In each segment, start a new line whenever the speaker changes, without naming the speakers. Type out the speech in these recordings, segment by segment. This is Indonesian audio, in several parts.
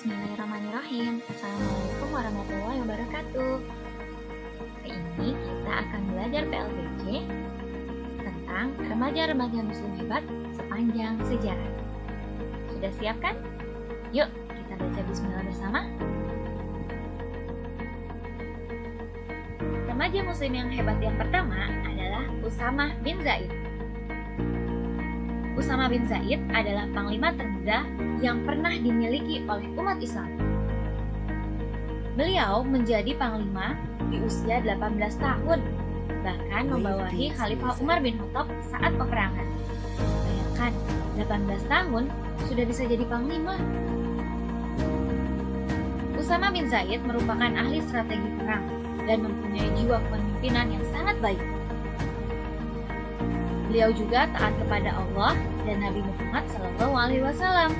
Bismillahirrahmanirrahim. Assalamualaikum warahmatullahi wabarakatuh. Hari ini kita akan belajar PLBJ tentang remaja-remaja muslim hebat sepanjang sejarah. Sudah siap kan? Yuk kita baca bismillah bersama. Remaja muslim yang hebat yang pertama adalah Usamah bin Zaid. Usamah bin Zaid adalah panglima termuda yang pernah dimiliki oleh umat Islam. Beliau menjadi panglima di usia 18 tahun, bahkan membawahi Khalifah Umar bin Khattab saat peperangan. Bayangkan, 18 tahun sudah bisa jadi panglima. Usamah bin Zaid merupakan ahli strategi perang dan mempunyai jiwa kepemimpinan yang sangat baik. Beliau juga taat kepada Allah dan Nabi Muhammad SAW.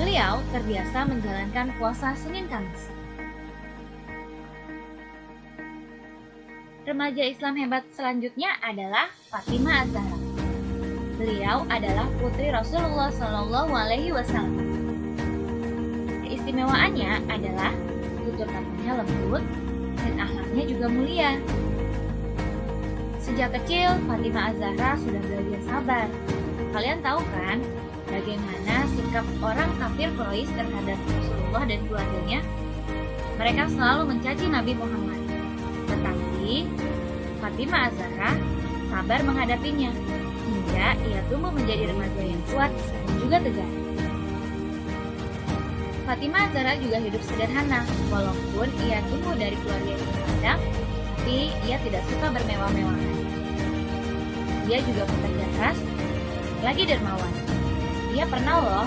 Beliau terbiasa menjalankan puasa Senin Kamis. Remaja Islam hebat selanjutnya adalah Fatimah Az-Zahra. Beliau adalah putri Rasulullah SAW. Keistimewaannya adalah tutur katanya lembut dan akhlaknya juga mulia. Sejak kecil, Fatimah Az-Zahra sudah belajar sabar. Kalian tahu kan, bagaimana sikap orang kafir Quraisy terhadap Rasulullah dan keluarganya? Mereka selalu mencaci Nabi Muhammad. Tetapi, Fatimah Az-Zahra sabar menghadapinya, hingga ia tumbuh menjadi remaja yang kuat dan juga tegar. Fatimah Az-Zahra juga hidup sederhana, walaupun ia tumbuh dari keluarga yang berada, tapi ia tidak suka bermewah-mewahan. Dia juga pekerja keras, lagi dermawan. Dia pernah loh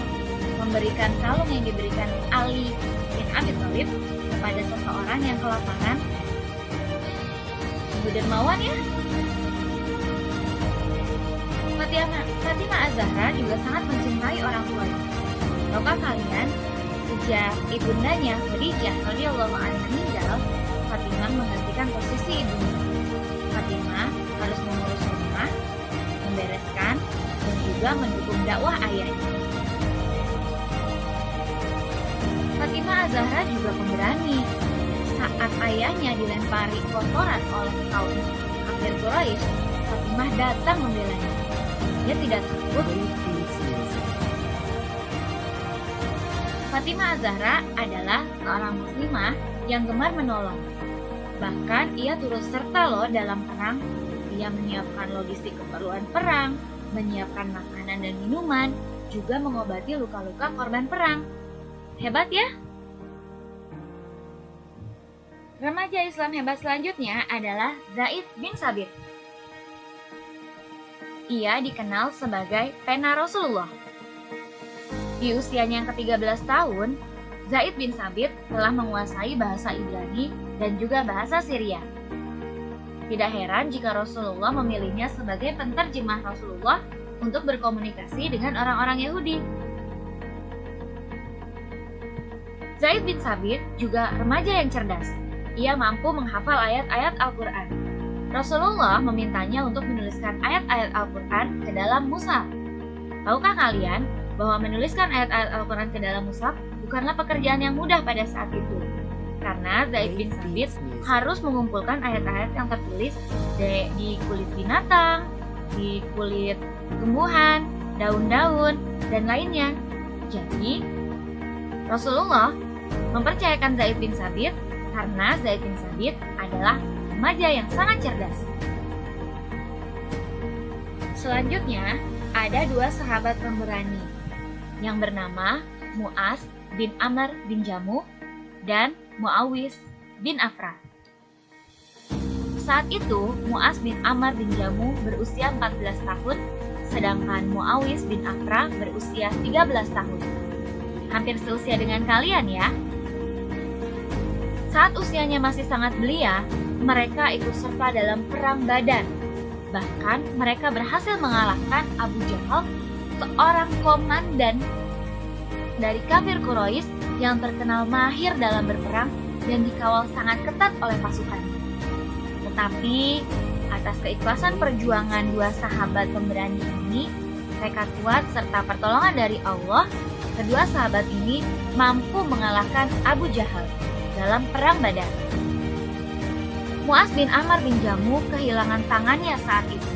memberikan kalung yang diberikan Ali bin Abi Thalib kepada seseorang yang kelaparan. Ibu dermawan ya. Fatimah Az-Zahra juga sangat mencintai orang tuanya. Tahukah kalian, sejak ibundanya Khadijah radhiyallahu anha meninggal, Fatimah menggantikan posisi ibunya. Fatimah harus mengurus rumah, membereskan, dan juga mendukung dakwah ayahnya. Fatimah Az-Zahra juga pemberani. Saat ayahnya dilempari kotoran oleh kaum kafir Quraisy, Fatimah datang membelanya. Dia tidak takut. Fatimah Az-Zahra adalah seorang muslimah yang gemar menolong. Bahkan ia turut serta loh dalam perang. Ia menyiapkan logistik keperluan perang, menyiapkan makanan dan minuman, juga mengobati luka-luka korban perang. Hebat ya? Remaja Islam hebat selanjutnya adalah Zaid bin Sabit. Ia dikenal sebagai pena Rasulullah. Di usianya yang ke-13 tahun, Zaid bin Sabit telah menguasai bahasa Ibrani dan juga bahasa Syria. Tidak heran jika Rasulullah memilihnya sebagai penterjemah Rasulullah untuk berkomunikasi dengan orang-orang Yahudi. Zaid bin Sabit juga remaja yang cerdas. Ia mampu menghafal ayat-ayat Al-Quran. Rasulullah memintanya untuk menuliskan ayat-ayat Al-Quran ke dalam mushaf. Tahukah kalian bahwa menuliskan ayat-ayat Al-Quran ke dalam mushaf bukanlah pekerjaan yang mudah pada saat itu? Karena Zaid bin Sabit harus mengumpulkan ayat-ayat yang tertulis di kulit binatang, di kulit tumbuhan, daun-daun, dan lainnya. Jadi, Rasulullah mempercayakan Zaid bin Sabit karena Zaid bin Sabit adalah remaja yang sangat cerdas. Selanjutnya, ada dua sahabat pemberani yang bernama Mu'az bin Amr bin Jamuh dan Muawis bin Afra. Saat itu, Mu'az bin Amr bin Jamuh berusia 14 tahun, sedangkan Muawis bin Afra berusia 13 tahun. Hampir seusia dengan kalian ya. Saat usianya masih sangat belia, mereka ikut serta dalam perang Badar. Bahkan mereka berhasil mengalahkan Abu Jahal, seorang komandan dari kafir Quraisy yang terkenal mahir dalam berperang dan dikawal sangat ketat oleh pasukannya. Tetapi atas keikhlasan perjuangan dua sahabat pemberani ini, tekad kuat serta pertolongan dari Allah, kedua sahabat ini mampu mengalahkan Abu Jahal dalam perang Badar. Mu'az bin Amr bin Jamuh kehilangan tangannya saat itu.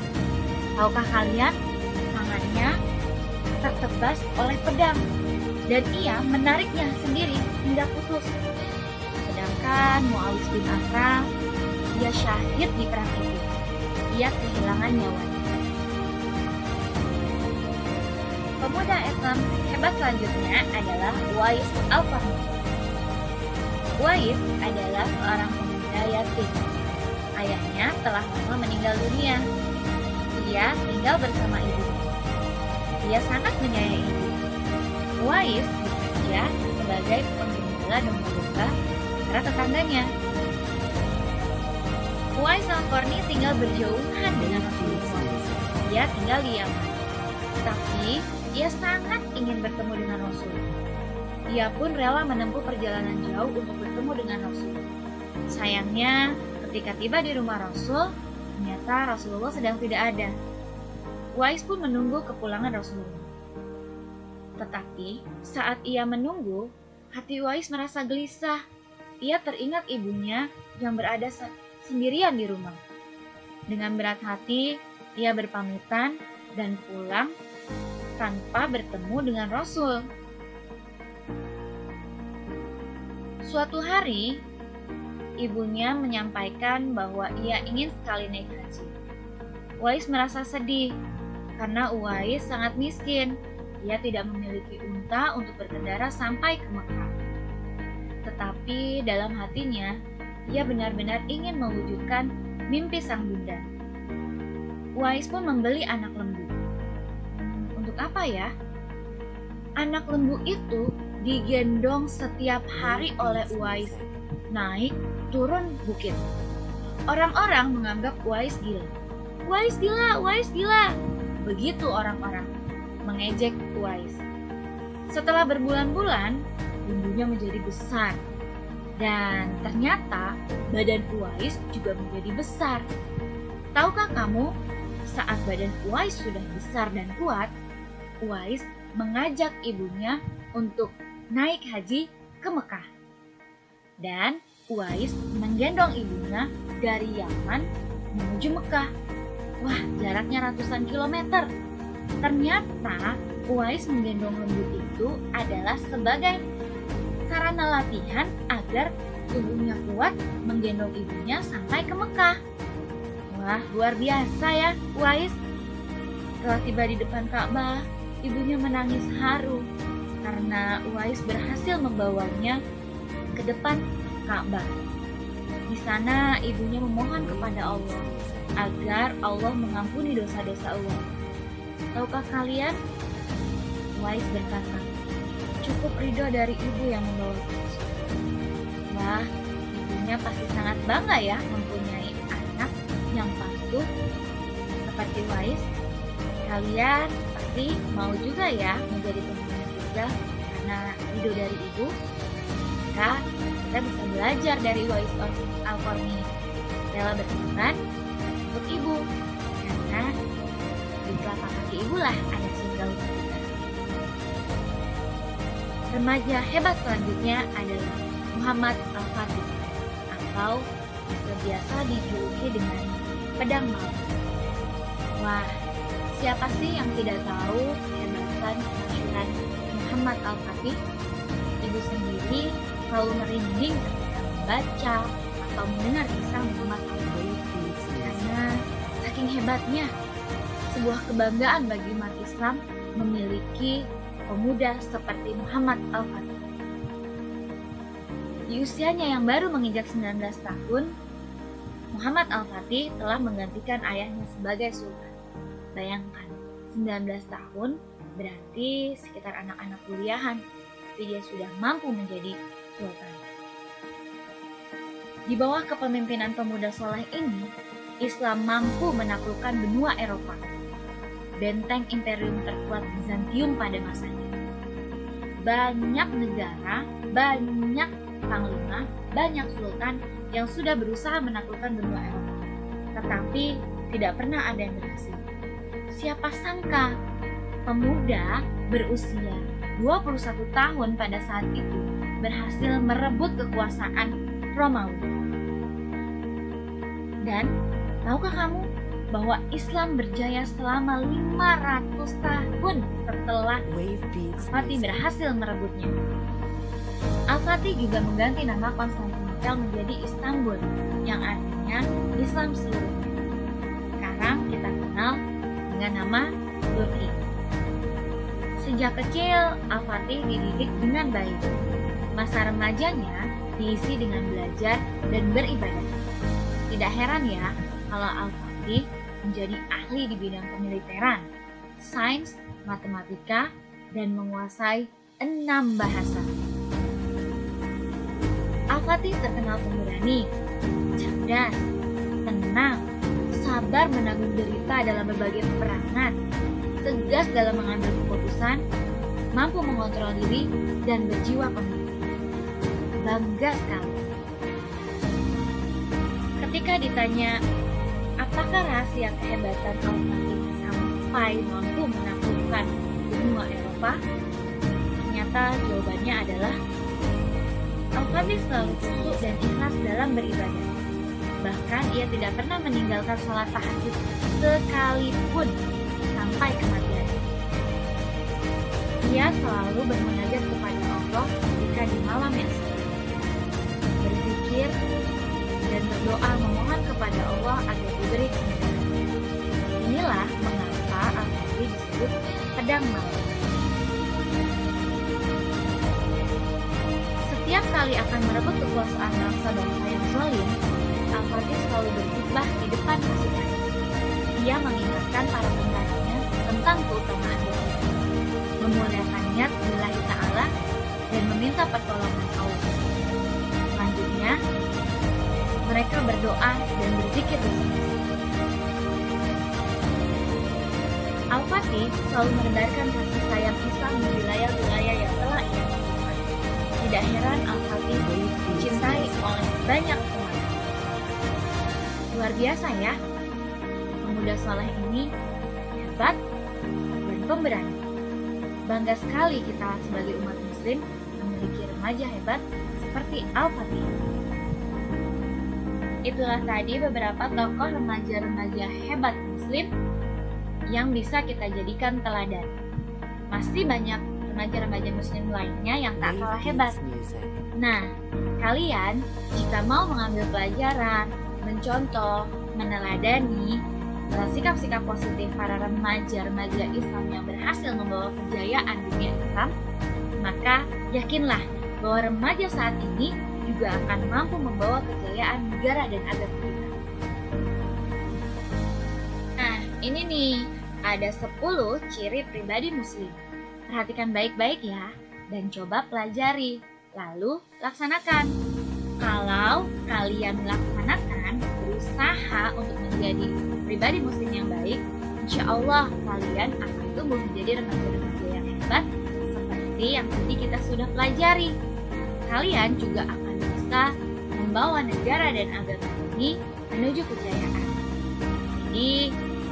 Tahukah kalian, tangannya tertebas oleh pedang dan ia menariknya sendiri hingga putus. Sedangkan Muawiyah bin Afra, ia syahid di perang itu. Ia kehilangan nyawanya. Pemuda Islam hebat selanjutnya adalah Uwais Al-Qarni. Uwais adalah seorang pemuda yatim. Ayahnya telah lama meninggal dunia. Ia tinggal bersama ibunya. Ia sangat menyayangi ibu. Uwais bekerja sebagai penggembala domba-domba para tetangganya. Uwais Al-Qarni tinggal berjauhan dengan Rasulullah. Ia tinggal di Yaman. Tapi ia sangat ingin bertemu dengan Rasul. Ia pun rela menempuh perjalanan jauh untuk bertemu dengan Rasul. Sayangnya, ketika tiba di rumah Rasul, ternyata Rasulullah sedang tidak ada. Uwais pun menunggu kepulangan Rasulullah. Tetapi saat ia menunggu, hati Uwais merasa gelisah. Ia teringat ibunya yang berada sendirian di rumah. Dengan berat hati, ia berpamitan dan pulang tanpa bertemu dengan Rasul. Suatu hari, ibunya menyampaikan bahwa ia ingin sekali naik haji. Uwais merasa sedih karena Uwais sangat miskin. Ia tidak memiliki unta untuk berkendara sampai ke Mekah. Tetapi dalam hatinya, ia benar-benar ingin mewujudkan mimpi sang bunda. Uwais pun membeli anak lembu. Untuk apa ya? Anak lembu itu digendong setiap hari oleh Uwais, naik turun bukit. Orang-orang menganggap Uwais gila. Uwais gila, Uwais gila. Begitu orang-orang mengejek Uwais. Setelah berbulan-bulan, bumbunya menjadi besar. Dan ternyata badan Uwais juga menjadi besar. Tahukah kamu, saat badan Uwais sudah besar dan kuat, Uwais mengajak ibunya untuk naik haji ke Mekah. Dan Uwais menggendong ibunya dari Yaman menuju Mekah. Wah, jaraknya ratusan kilometer. Ternyata Uwais menggendong lembu itu adalah sebagai sarana latihan agar tubuhnya kuat menggendong ibunya sampai ke Mekah. Wah, luar biasa ya Uwais. Setelah tiba di depan Ka'bah, ibunya menangis haru karena Uwais berhasil membawanya ke depan Ka'bah. Di sana ibunya memohon kepada Allah agar Allah mengampuni dosa-dosa Uwais. Tahukah kalian? Uwais berkata, cukup ridho dari ibu yang membawa kita. Wah, ibunya pasti sangat bangga ya mempunyai anak yang patuh seperti Uwais. Kalian pasti mau juga ya menjadi penghuni surga karena ridho dari ibu. Maka kita bisa belajar dari Uwais Al-Qarni, rela berkorban untuk ibu, karena di telapak kaki ibulah ada surga untuk kita. Remaja hebat selanjutnya adalah Muhammad Al-Fatih, atau biasa dijuluki dengan pedang maut. Wah, siapa sih yang tidak tahu kehebatan kemasyhuran Muhammad Al-Fatih? Ibu sendiri selalu merinding ketika membaca atau mendengar kisah Muhammad Al-Fatih karena saking hebatnya. Sebuah kebanggaan bagi umat Islam memiliki pemuda seperti Muhammad Al-Fatih. Di usianya yang baru menginjak 19 tahun, Muhammad Al-Fatih telah menggantikan ayahnya sebagai sultan. Bayangkan, 19 tahun berarti sekitar anak-anak kuliahan, tapi dia sudah mampu menjadi sultan. Di bawah kepemimpinan pemuda soleh ini, Islam mampu menaklukkan benua Eropa, benteng imperium terkuat Bizantium pada masanya. Banyak negara, banyak panglima, banyak sultan yang sudah berusaha menaklukkan benua Eropa, tetapi tidak pernah ada yang berhasil. Siapa sangka pemuda berusia 21 tahun pada saat itu berhasil merebut kekuasaan Romawi. Dan tahukah kamu bahwa Islam berjaya selama 500 tahun setelah Al-Fatih berhasil merebutnya? Al-Fatih juga mengganti nama Konstantinopel menjadi Istanbul, yang artinya Islam seluruhnya. Sekarang kita kenal dengan nama Turki. Sejak kecil, Al-Fatih dididik dengan baik. Masa remajanya diisi dengan belajar dan beribadah. Tidak heran ya kalau Al-Fatih menjadi ahli di bidang kemiliteran, sains, matematika, dan menguasai 6 bahasa. Al-Fatih terkenal pemberani, cerdas, tenang, sabar menanggung derita dalam berbagai peperangan, tegas dalam mengambil keputusan, mampu mengontrol diri, dan berjiwa pemimpin. Bangga sekali. Ketika ditanya, apakah rahasia kehebatan Al-Fatih sampai mampu menaklukkan benua Eropa? Ternyata jawabannya adalah Al-Fatih selalu khusyuk dan ikhlas dalam beribadah. Bahkan ia tidak pernah meninggalkan sholat tahajud sekalipun sampai kematian. Ia selalu bermunajat kepada Allah jika di malam yang sunyi, berzikir dan berdoa memohon kepada Allah agar diberi kemudahan. Inilah mengapa Al-Fatih disebut pedang malam. Setiap kali akan merebut kekuasaan bangsa-bangsa yang zalim, Al-Fatih selalu berkhutbah di depan pasukan. Ia mengingatkan para tentaranya tentang keutamaan doa, memuliakan niat lillahi ta'ala, dan meminta pertolongan Allah. Selanjutnya, mereka berdoa dan berzikir bersama. Al-Fatih selalu menebarkan kasih sayang Islam di wilayah-wilayah yang telah ia taklukkan. Tidak heran Al-Fatih dicintai oleh banyak umat. Luar biasa ya, pemuda saleh ini hebat dan pemberani. Bangga sekali kita sebagai umat muslim memiliki remaja hebat seperti Al-Fatih. Itulah tadi beberapa tokoh remaja-remaja hebat muslim yang bisa kita jadikan teladan. Masih banyak remaja-remaja muslim lainnya yang tak kalah hebat. Nah, kalian jika mau mengambil pelajaran, mencontoh, meneladani sikap-sikap positif para remaja-remaja Islam yang berhasil membawa kejayaan dunia Islam, maka yakinlah bahwa remaja saat ini juga akan mampu membawa kejayaan negara dan agama kita. Nah, ini nih, ada 10 ciri pribadi muslim. Perhatikan baik-baik ya, dan coba pelajari, lalu laksanakan. Kalau kalian melaksanakan, berusaha untuk menjadi pribadi muslim yang baik, insya Allah kalian akan tumbuh menjadi remaja-remaja yang hebat seperti yang tadi kita sudah pelajari. Kalian juga akan bisa membawa negara dan agama ini menuju kejayaan. Jadi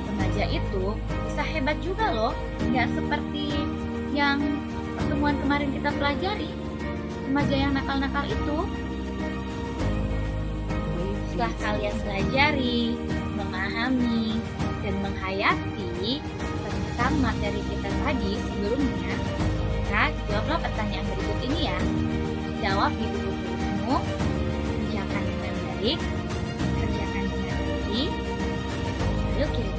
remaja itu bisa hebat juga loh, nggak seperti yang pertemuan kemarin kita pelajari. Remaja yang nakal-nakal itu, setelah kalian pelajari, memahami, dan menghayati tentang materi kita tadi sebelumnya, maka jawablah pertanyaan berikut ini ya. Jawab di buku tulismu, kerjakan dengan baik, kerjakan dengan hati, lalu kirim.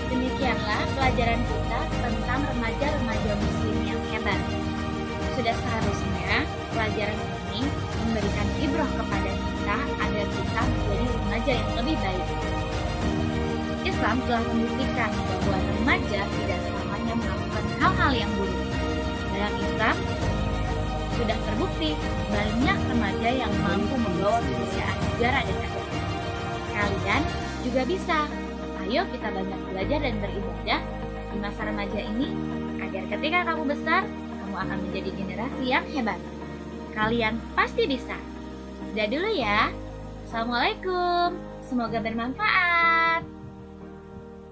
Demikianlah pelajaran kita tentang remaja-remaja muslim yang hebat. Sudah seharusnya pelajaran ini memberikan ibrah kepada kita agar kita menjadi remaja yang lebih baik. Islam telah membuktikan bahwa remaja tidak selamanya melakukan hal-hal yang buruk. Dalam Islam sudah terbukti banyak remaja yang mampu membawa kejayaan negara dan agama. Kalian juga bisa. Ayo kita banyak belajar dan beribadah di masa remaja ini agar agar ketika kamu besar, kamu akan menjadi generasi yang hebat. Kalian pasti bisa. Udah dulu ya. Assalamualaikum. Semoga bermanfaat.